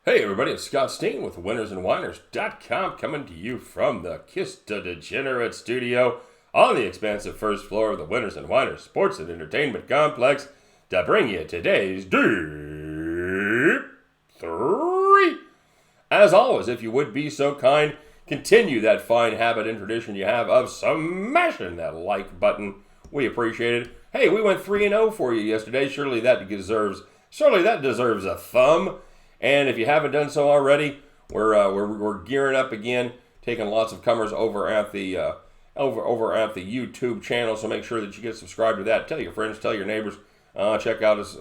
Hey everybody, it's Scott Steen with winnersandwhiners.com coming to you from the Kiss to Degenerate studio on the expansive first floor of the Winners and Whiners Sports and Entertainment Complex to bring you today's Deep 3. As always, if you would be so kind, continue that fine habit and tradition you have of smashing that like button. We appreciate it. Hey, we went 3-0 for you yesterday. Surely that deserves a thumb. And if you haven't done so already, we're gearing up again, taking lots of comers over at the over at the YouTube channel. So make sure that you get subscribed to that. Tell your friends, tell your neighbors. Check out his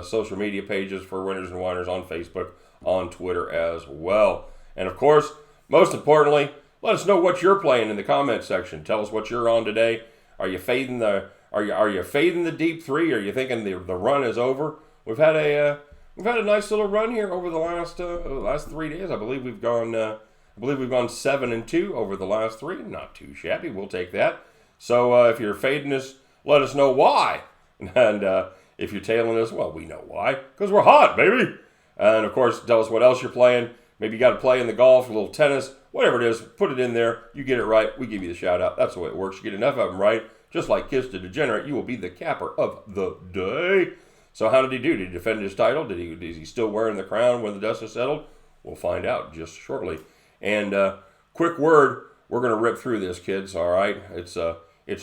social media pages for Winners and Whiners on Facebook, on Twitter as well. And of course, most importantly, let us know what you're playing in the comment section. Tell us what you're on today. Are you fading the Deep 3? Are you thinking the run is over? We've had a nice little run here over the last 3 days. I believe we've gone 7-2 over the last 3. Not too shabby. We'll take that. So if you're fading us, let us know why. And if you're tailing us, well, we know why. Because we're hot, baby. And of course, tell us what else you're playing. Maybe you got to play in the golf, a little tennis, whatever it is. Put it in there. You get it right, we give you the shout out. That's the way it works. You get enough of them right, just like Kiss to Degenerate, you will be the capper of the day. So how did he do? Did he defend his title? Is he still wearing the crown when the dust has settled? We'll find out just shortly. And quick word, we're going to rip through this, kids. All right, it's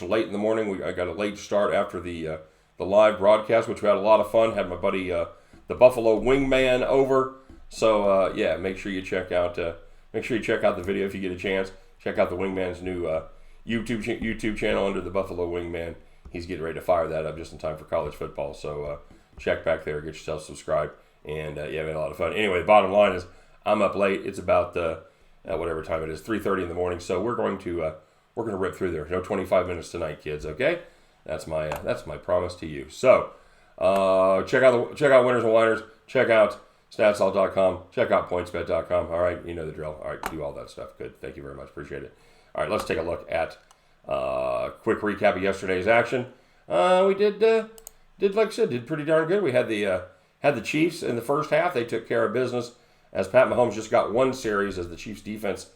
late in the morning. I got a late start after the live broadcast, which we had a lot of fun. Had my buddy the Buffalo Wingman over. So yeah, make sure you check out the video if you get a chance. Check out the Wingman's new YouTube channel under the Buffalo Wingman. He's getting ready to fire that up just in time for college football. So check back there, get yourself subscribed, and yeah, we had a lot of fun. Anyway, the bottom line is I'm up late. It's about whatever time it is, 3:30 in the morning. So we're going to rip through there. No 25 minutes tonight, kids. Okay, that's my promise to you. So check out Winners and Whiners. Check out statsall.com. Check out pointsbet.com. All right, you know the drill. All right, do all that stuff. Good. Thank you very much. Appreciate it. All right, let's take a look at quick recap of yesterday's action. We did like I said, did pretty darn good. We had the Chiefs in the first half. They took care of business as Pat Mahomes just got one series as the Chiefs defense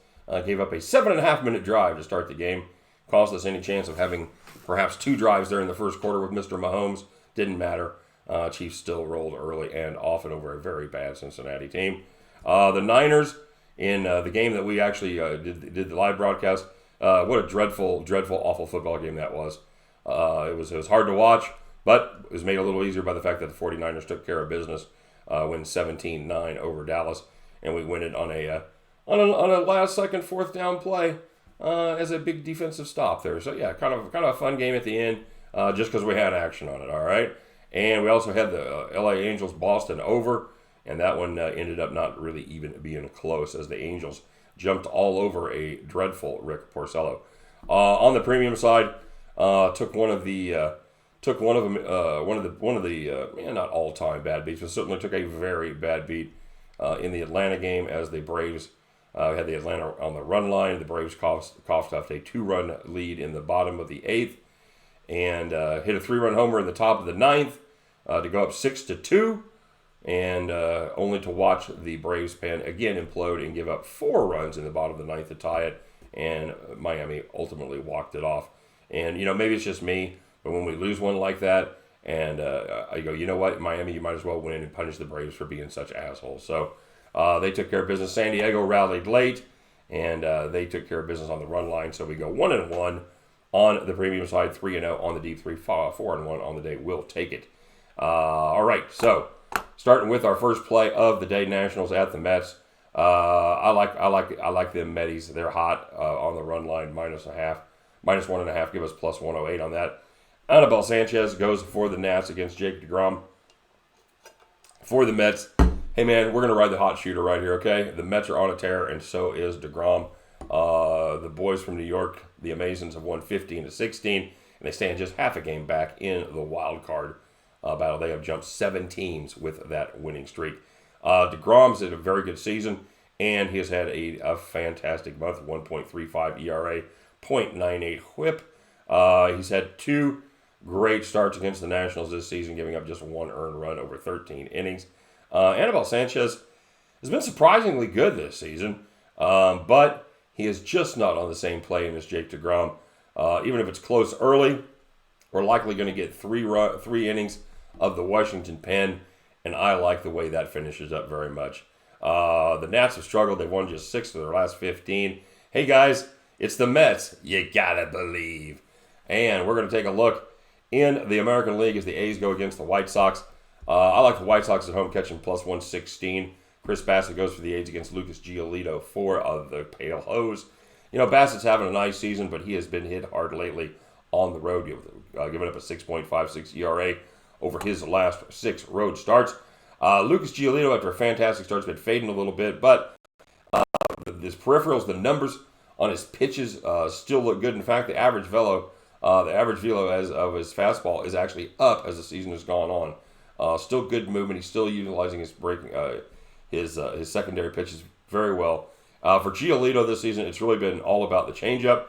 gave up a 7.5-minute drive to start the game. Cost us any chance of having perhaps 2 drives there in the first quarter with Mr. Mahomes. Didn't matter. Chiefs still rolled early and often over a very bad Cincinnati team. The Niners in the game that we actually did the live broadcast. What a dreadful, awful football game that was. It was hard to watch, but it was made a little easier by the fact that the 49ers took care of business, win 17-9 over Dallas, and we win it on a last-second fourth down play as a big defensive stop there. So yeah, kind of a fun game at the end, just because we had action on it. All right, and we also had the LA Angels Boston over, and that one ended up not really even being close as the Angels jumped all over a dreadful Rick Porcello. On the premium side, took one of the not all-time bad beats, but certainly took a very bad beat in the Atlanta game as the Braves had the Atlanta on the run line. The Braves coughed up a 2-run lead in the bottom of the 8th and hit a 3-run homer in the top of the 9th to go up 6-2. And only to watch the Braves pen again implode and give up 4 runs in the bottom of the 9th to tie it, and Miami ultimately walked it off. And, maybe it's just me, but when we lose one like that, and I go, you know what, Miami, you might as well win and punish the Braves for being such assholes. So they took care of business. San Diego rallied late, and they took care of business on the run line. So we go 1-1 on the premium side, 3-0 on the deep 3, 4-1 on the day. We'll take it. All right, so starting with our first play of the day, Nationals at the Mets. I like them Metis. They're hot on the run line, -1.5. Give us plus 108 on that. Anibal Sanchez goes for the Nats against Jake DeGrom. For the Mets, hey man, we're gonna ride the hot shooter right here, okay? The Mets are on a tear, and so is DeGrom. The boys from New York, the Amazons, have won 15-16, and they stand just half a game back in the wild card battle. They have jumped 7 teams with that winning streak. DeGrom's had a very good season, and he has had a fantastic month. 1.35 ERA, 0.98 WHIP. He's had 2 great starts against the Nationals this season, giving up just 1 earned run over 13 innings. Anibal Sanchez has been surprisingly good this season, but he is just not on the same plane as Jake DeGrom. Even if it's close early, we're likely going to get three innings of the Washington pen, and I like the way that finishes up very much. The Nats have struggled. They've won just 6 of their last 15. Hey, guys, it's the Mets. You gotta believe. And we're going to take a look in the American League as the A's go against the White Sox. I like the White Sox at home catching plus 116. Chris Bassett goes for the A's against Lucas Giolito for the Pale Hose. You know, Bassett's having a nice season, but he has been hit hard lately on the road, giving up a 6.56 ERA over his last 6 road starts. Lucas Giolito, after a fantastic start, has been fading a little bit, but his peripherals, the numbers on his pitches still look good. In fact, the average velo as of his fastball is actually up as the season has gone on. Still good movement. He's still utilizing his breaking, his secondary pitches very well. For Giolito this season, it's really been all about the changeup.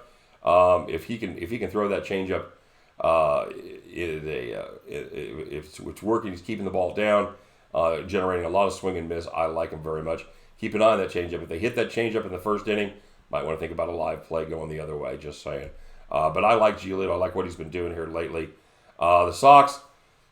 If he can throw that changeup, if it's working, he's keeping the ball down, generating a lot of swing and miss. I like him very much. Keep an eye on that changeup. If they hit that changeup in the first inning, might want to think about a live play going the other way. Just saying. But I like Giolito. I like what he's been doing here lately. The Sox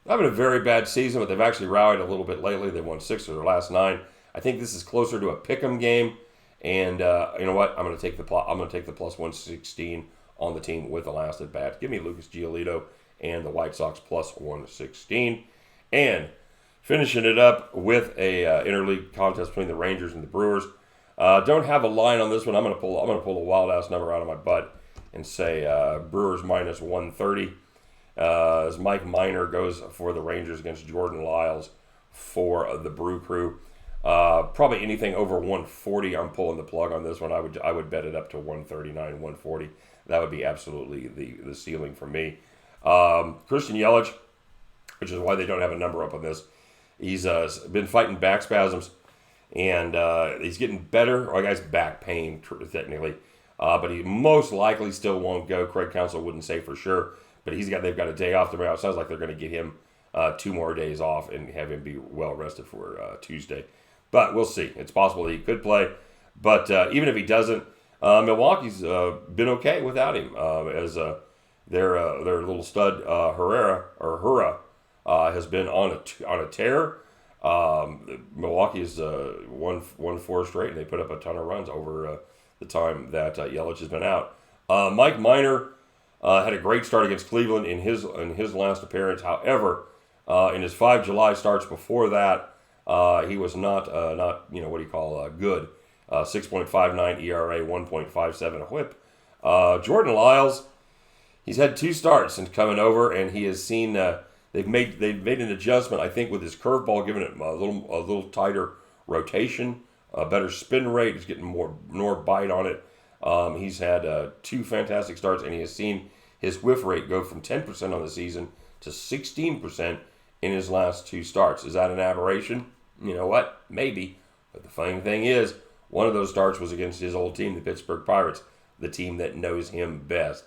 having a very bad season, but they've actually rallied a little bit lately. They won 6 of their last 9. I think this is closer to a pick'em game. And you know what? I'm going to take the plus 116 on the team with the last at bat. Give me Lucas Giolito and the White Sox plus 116. And finishing it up with a interleague contest between the Rangers and the Brewers. Don't have a line on this one. I'm going to pull a wild ass number out of my butt and say Brewers minus 130. As Mike Minor goes for the Rangers against Jordan Lyles for the Brew Crew. Probably anything over 140, I'm pulling the plug on this one. I would bet it up to 139, 140. That would be absolutely the ceiling for me. Christian Yelich, which is why they don't have a number up on this. He's been fighting back spasms, and he's getting better. Or I guess back pain, technically. But he most likely still won't go. Craig Counsell wouldn't say for sure, but they've got a day off tomorrow. It sounds like they're going to get him 2 more days off and have him be well rested for Tuesday. But we'll see. It's possible that he could play. But even if he doesn't, Milwaukee's been okay without him. As their little stud Herrera has been on a tear. Milwaukee has won 4 straight, and they put up a ton of runs over the time that Yelich has been out. Mike Minor had a great start against Cleveland in his last appearance. However, in his 5 July starts before that, he was not good. 6.59 ERA, 1.57 WHIP. Jordan Lyles, he's had 2 starts since coming over, and he has seen they've made an adjustment. I think with his curveball, giving it a little tighter rotation, a better spin rate. He's getting more bite on it. He's had 2 fantastic starts, and he has seen his whiff rate go from 10% on the season to 16% in his last 2 starts. Is that an aberration? You know what? Maybe. But the funny thing is, one of those starts was against his old team, the Pittsburgh Pirates, the team that knows him best.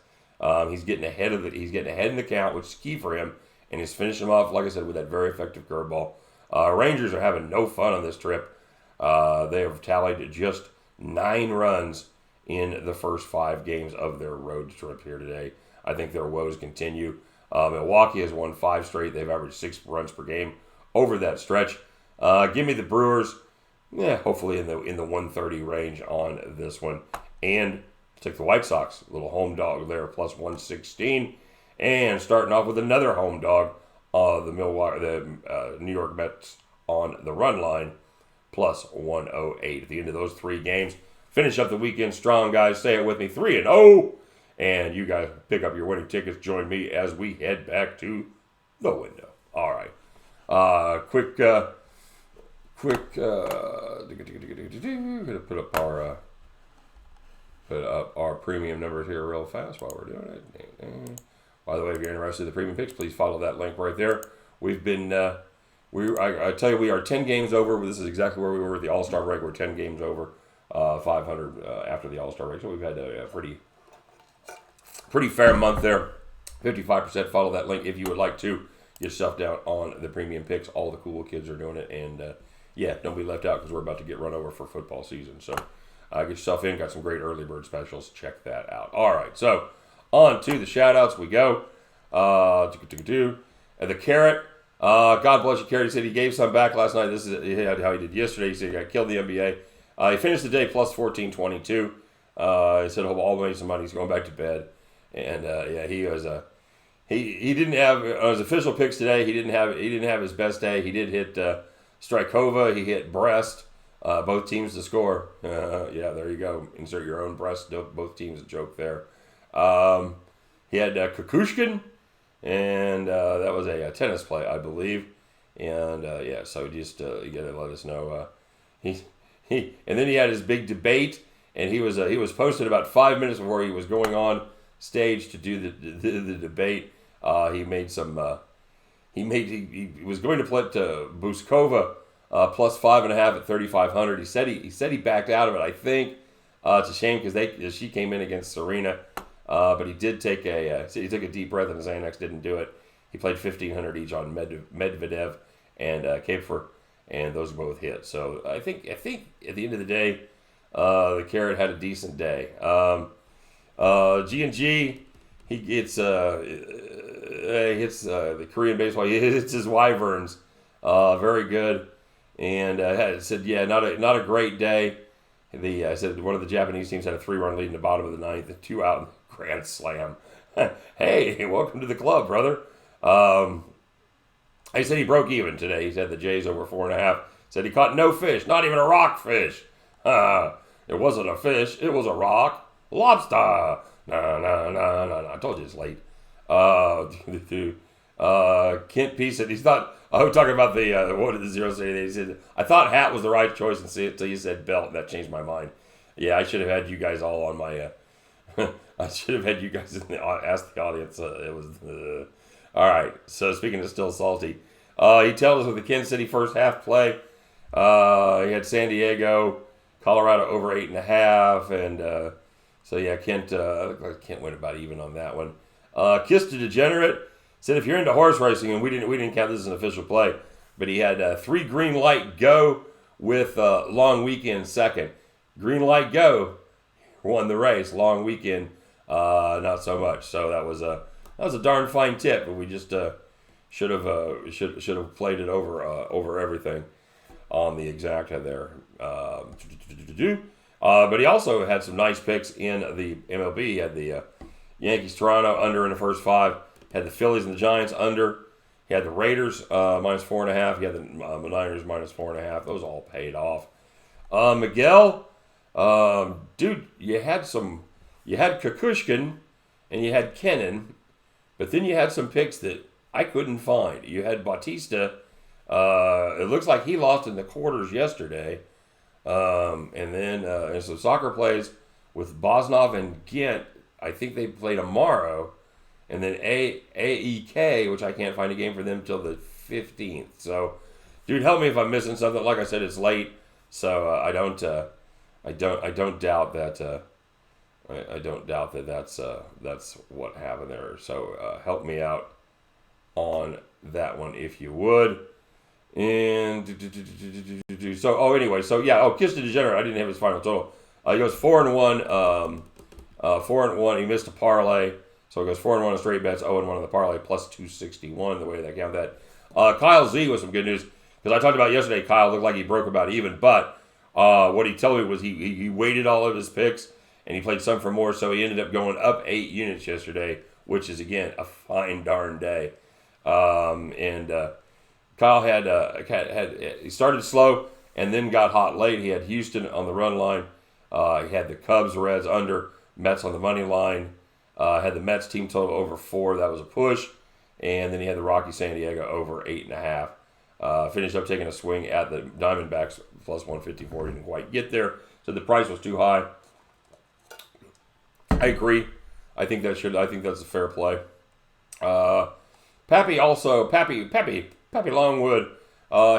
He's getting ahead in the count, which is key for him, and he's finishing him off, like I said, with that very effective curveball. Rangers are having no fun on this trip. They have tallied just 9 runs in the first 5 games of their road trip here today. I think their woes continue. Milwaukee has won 5 straight. They've averaged 6 runs per game over that stretch. Give me the Brewers, hopefully in the 130 range on this one. And take the White Sox, a little home dog there, plus 116. And starting off with another home dog, the New York Mets on the run line, plus 108. At the end of those 3 games, finish up the weekend strong, guys. Say it with me, 3-0. And you guys pick up your winning tickets. Join me as we head back to the window. All right. Quick. Gonna put up our premium numbers here real fast while we're doing it. By the way, if you're interested in the premium picks, please follow that link right there. We've been, I tell you, we are 10 games over. This is exactly where we were at the All-Star break. We're 10 games over, 500 after the All-Star break. So we've had a pretty fair month there. 55%. Follow that link if you would like to get yourself down on the premium picks. All the cool kids are doing it, and Yeah, don't be left out because we're about to get run over for football season. So get yourself in. Got some great early bird specials. Check that out. All right, so on to the shout-outs we go. The Carrot. God bless you, Carrot. He said he gave some back last night. This is how he did yesterday. He said he got killed in the NBA. He finished the day plus 14.22. He said he'll all made some money. He's going back to bed. And he was he didn't have on his official picks today. He didn't have his best day. He did hit Strykova. He hit Brest. Both teams to score. Yeah, there you go. Insert your own Brest. Both teams a joke there. He had Kukushkin, and that was a tennis play, I believe. And so just you gotta let us know. And then he had his big debate, and he was posted about 5 minutes before he was going on stage to do the debate. He made some. He was going to put Buskova plus 5.5 at 3,500. He said he backed out of it. I think it's a shame because she came in against Serena, but he did take he took a deep breath and his Xanax didn't do it. He played 1,500 each on Medvedev and Kapfer, and those both hit. So I think at the end of the day, the Carrot had a decent day. G&G, he hits the Korean baseball. He hits his Wyverns, very good. And said, not a great day. I said one of the Japanese teams had a 3-run lead in the bottom of the ninth, and 2 out in the grand slam. Hey, welcome to the club, brother. He said he broke even today. He said the Jays over 4.5. Said he caught no fish, not even a rockfish. It wasn't a fish, it was a rock. Lobster. No. I told you it's late. Kent P said he's not. I was talking about the what did the zero say? He said I thought hat was the right choice until you said belt. That changed my mind. Yeah, I should have had you guys all on my. I should have had you guys ask the audience. It was all right. So speaking of still salty, he tells us with the Kansas City first half play. He had San Diego, Colorado over 8.5, and so yeah, Kent went about even on that one. Kiss to Degenerate said if you're into horse racing, and we didn't count this as an official play, but he had 3 green light go with long weekend second. Green light go won the race. Long weekend not so much. So that was a darn fine tip, but we just should have played it over everything on the exacta there. But he also had some nice picks in the MLB. He had the Yankees Toronto under in the first 5. Had the Phillies and the Giants under. He had the Raiders minus 4.5. He had the Niners minus 4.5. Those all paid off. Miguel, dude, you had Kukushkin and you had Kennan, but then you had some picks that I couldn't find. You had Bautista. It looks like he lost in the quarters yesterday. And then some soccer plays with Bosnov and Ghent. I think they play tomorrow. And then AEK, which I can't find a game for them till the 15th. So, dude, help me if I'm missing something. Like I said, it's late, so I don't doubt that. I don't doubt that that's what happened there. So help me out on that one if you would. And so anyway, Kiss to Degenerate. I didn't have his final total. He goes 4-1. 4-1. He missed a parlay. So it goes 4-1 on straight bets, 0-1 on the parlay, plus 261, the way they count that. Kyle Z with some good news, because I talked about yesterday, Kyle looked like he broke about even, but what he told me was he weighted all of his picks, and he played some for more, so he ended up going up 8 units yesterday, which is, again, a fine darn day. Kyle he started slow and then got hot late. He had Houston on the run line. He had the Cubs, Reds under, Mets on the money line. Had the Mets team total over 4. That was a push. And then he had the Rockies San Diego over 8.5. Finished up taking a swing at the Diamondbacks plus 154. Didn't quite get there. So the price was too high. I agree. I think that's a fair play. Pappy Longwood.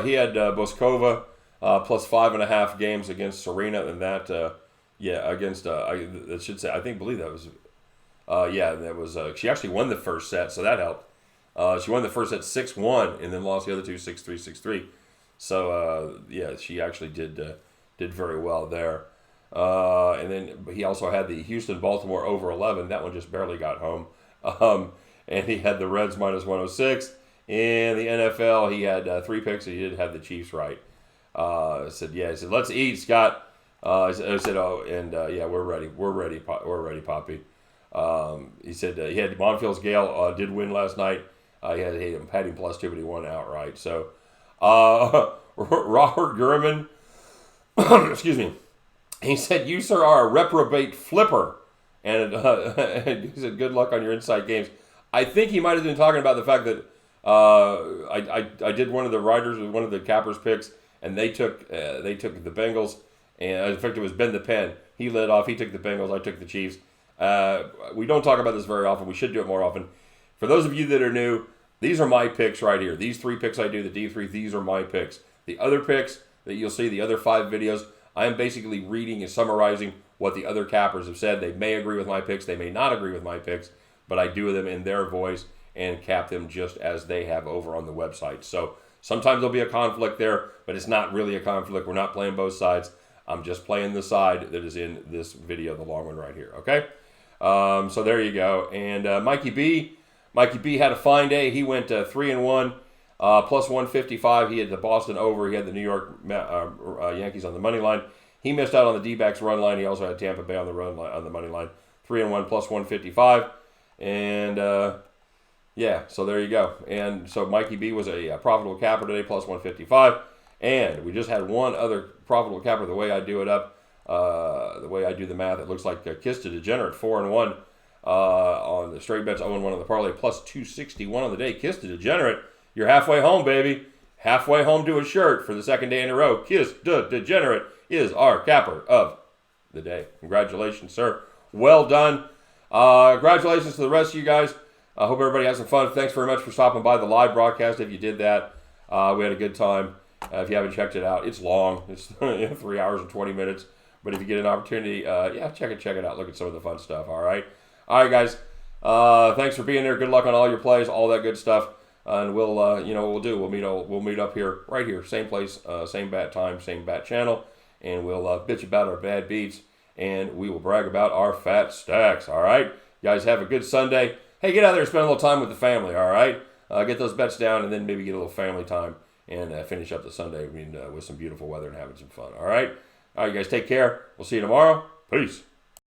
He had Boskova plus 5.5 games against Serena, and that against I believe that was. That was. She actually won the first set, so that helped. She won the first set 6-1, and then lost the other two 6-3, 6-3. So yeah, she actually did very well there. And then he also had the Houston-Baltimore over 11. That one just barely got home. And he had the Reds minus 106. In the NFL, he had 3 picks. And he did have the Chiefs right. I said, let's eat, Scott. I said, oh, and yeah, we're ready. We're ready, Poppy. He said he had Monfils Gale did win last night. He had him +2, but he won outright. So, Robert Gurman, excuse me, he said, "You, sir, are a reprobate flipper." And he said, "Good luck on your inside games." I think he might have been talking about the fact that I did one of the riders with one of the Cappers picks, and they took the Bengals, and in fact it was Ben the Pen. He led off. He took the Bengals. I took the Chiefs. We don't talk about this very often. We should do it more often. For those of you that are new, these are my picks right here. These 3 picks I do, the D3, these are my picks. The other picks that you'll see, the other 5 videos, I am basically reading and summarizing what the other cappers have said. They may agree with my picks. They may not agree with my picks, but I do them in their voice and cap them just as they have over on the website. So sometimes there'll be a conflict there, but it's not really a conflict. We're not playing both sides. I'm just playing the side that is in this video, the long one right here, okay? So there you go. And Mikey B had a fine day. He went 3-1, plus 155. He had the Boston over. He had the New York Yankees on the money line. He missed out on the D-backs run line. He also had Tampa Bay on the run line, on the money line. 3-1 plus 155. And yeah, so there you go. And so Mikey B was a profitable capper today, plus 155. And we just had one other profitable capper. The way I do it up, the way I do the math, it looks like Kiss to Degenerate 4-1 on the straight bets, 0-1 on the parlay, plus 261 on the day. Kiss to Degenerate, you're halfway home, baby. Halfway home to a shirt for the 2nd day in a row. Kiss to Degenerate is our capper of the day. Congratulations, sir. Well done. Congratulations to the rest of you guys. I hope everybody has some fun. Thanks very much for stopping by the live broadcast. If you did that, we had a good time. If you haven't checked it out, it's long. It's 3 hours and 20 minutes. But if you get an opportunity, yeah, check it out. Look at some of the fun stuff. All right, guys. Thanks for being there. Good luck on all your plays, all that good stuff. And we'll, you know, what we'll do. We'll meet up here, right here, same place, same bat time, same bat channel, and we'll bitch about our bad beats, and we will brag about our fat stacks. All right, you guys have a good Sunday. Hey, get out there and spend a little time with the family. All right, get those bets down, and then maybe get a little family time and finish up the Sunday with some beautiful weather and having some fun. All right, you guys take care. We'll see you tomorrow. Peace.